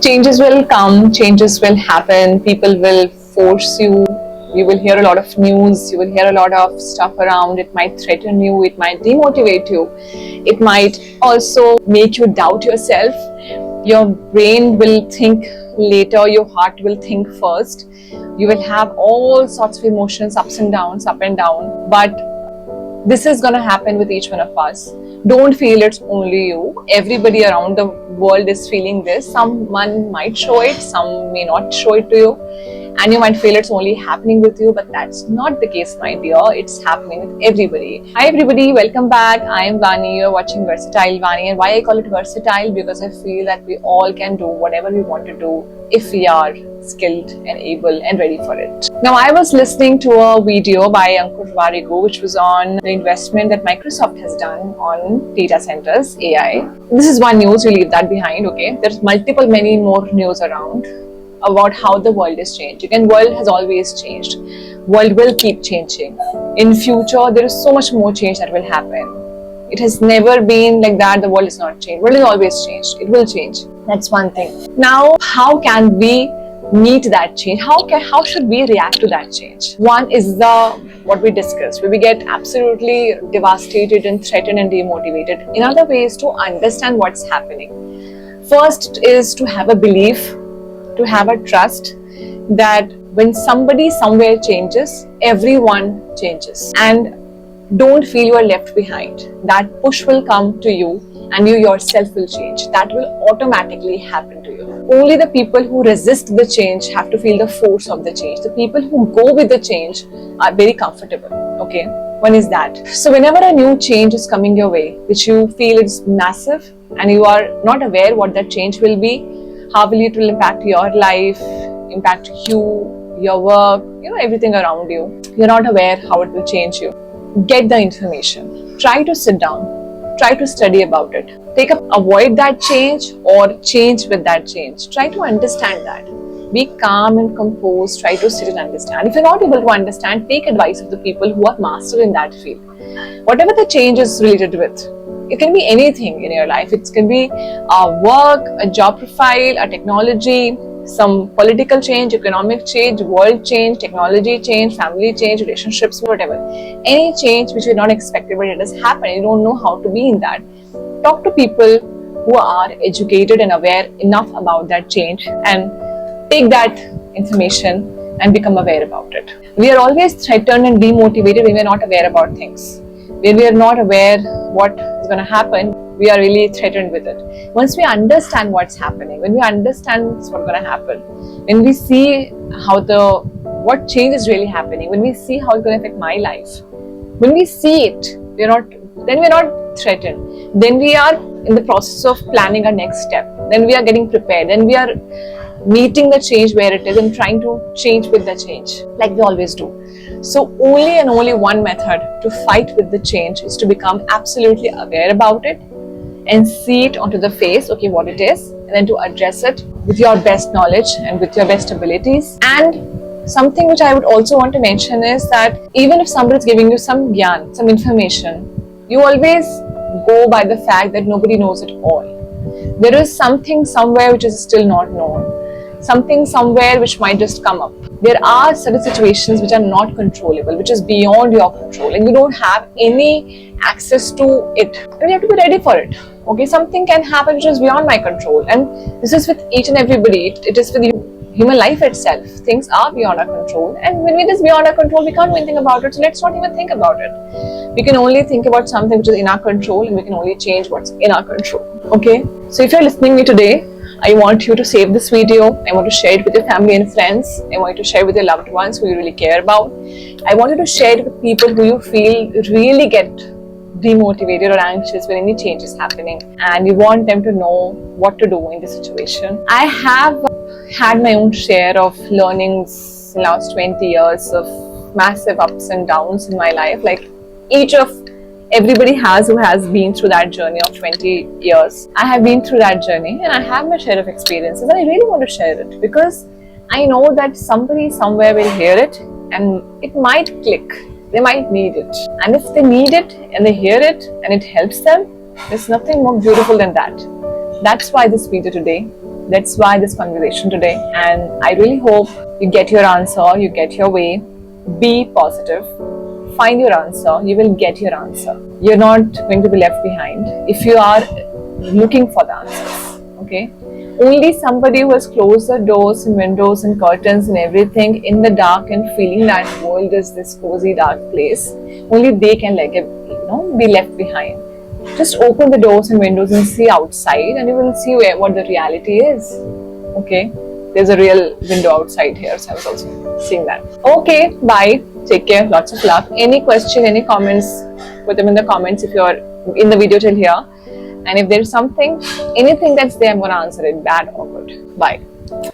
Changes will come, changes will happen, people will force you. You will hear a lot of news, you will hear a lot of stuff around. It might threaten you, it might demotivate you, it might also make you doubt yourself. Your brain will think later, your heart will think first. You will have all sorts of emotions, ups and downs, up and down. But this is going to happen with each one of us. Don't feel it's only you. Everybody around the world is feeling this. Someone might show it, some may not show it to you, and you might feel it's only happening with you, but that's not the case, my dear. It's happening with everybody. Hi everybody, welcome back. I am Vani. You're watching Versatile Vani, and why I call it versatile, because I feel that we all can do whatever we want to do if we are skilled and able and ready for it. Now, I was listening to a video by Ankur Warikoo, which was on the investment that Microsoft has done on data centers, AI. This is one news, we leave that behind, okay? There's many more news around about how the world is changing, and world has always changed. World will keep changing. In future, there is so much more change that will happen. It has never been like that. The world is not changed. World has always changed. It will change. That's one thing. Now, how can we meet that change? How should we react to that change? One is what we discussed, where we get absolutely devastated and threatened and demotivated. Another way is to understand what's happening. First is to have a belief, to have a trust that when somebody somewhere changes, everyone changes. And don't feel you are left behind. That push will come to you and you yourself will change. That will automatically happen to you. Only the people who resist the change have to feel the force of the change. The people who go with the change are very comfortable. Okay, one is that. So whenever a new change is coming your way, which you feel is massive and you are not aware what that change will be, how will it will impact your life, impact you, your work, everything around you. You're not aware how it will change you. Get the information. Try to sit down. Try to study about it. Avoid that change or change with that change. Try to understand that. Be calm and composed. Try to sit and understand. If you're not able to understand, take advice of the people who are master in that field. Whatever the change is related with, it can be anything in your life. It can be a work, a job profile, a technology, some political change, economic change, world change, technology change, family change, relationships, whatever. Any change which you're not expected, but it has happened, you don't know how to be in that. Talk to people who are educated and aware enough about that change and take that information and become aware about it. We are always threatened and demotivated when we are not aware about things. When we are not aware what is going to happen, we are really threatened with it. Once we understand what's happening, when we understand what's going to happen, when we see what change is really happening, when we see how it's going to affect my life, when we see it, then we're not threatened. Then we are in the process of planning our next step. Then we are getting prepared. Then we are meeting the change where it is and trying to change with the change, like we always do. So only and only one method to fight with the change is to become absolutely aware about it and see it onto the face, okay, what it is, and then to address it with your best knowledge and with your best abilities. And something which I would also want to mention is that even if somebody is giving you some gyan, some information, you always go by the fact that nobody knows it all. There is something somewhere which is still not known, something somewhere which might just come up. There are certain situations which are not controllable, which is beyond your control, and you don't have any access to it. And you have to be ready for it. Okay, something can happen which is beyond my control, and this is with each and everybody. It is with human life itself. Things are beyond our control, and when it is beyond our control, we can't do anything about it. So let's not even think about it. We can only think about something which is in our control, and we can only change what's in our control. Okay, so if you're listening to me today, I want you to save this video. I want to share it with your family and friends. I want you to share it with your loved ones who you really care about. I want you to share it with people who you feel really get demotivated or anxious when any change is happening, and you want them to know what to do in this situation. I have had my own share of learnings in the last 20 years of massive ups and downs in my life. Like everybody who has been through that journey of 20 years. I have been through that journey and I have my share of experiences, and I really want to share it because I know that somebody somewhere will hear it and it might click. They might need it. And if they need it and they hear it and it helps them, there's nothing more beautiful than that. That's why this video today. That's why this conversation today. And I really hope you get your answer, you get your way. Be positive. Find your answer. You will get your answer. You're not going to be left behind if you are looking for the answers. Okay? Only somebody who has closed the doors and windows and curtains and everything in the dark and feeling that world is this cozy dark place, only they can be left behind. Just open the doors and windows and see outside, and you will see what the reality is. Okay, there's a real window outside here, so I was also seeing that. Okay, bye. Take care. Lots of luck. Any question, any comments, put them in the comments if you're in the video till here. And if there's anything that's there, I'm gonna answer it, bad or good. Bye.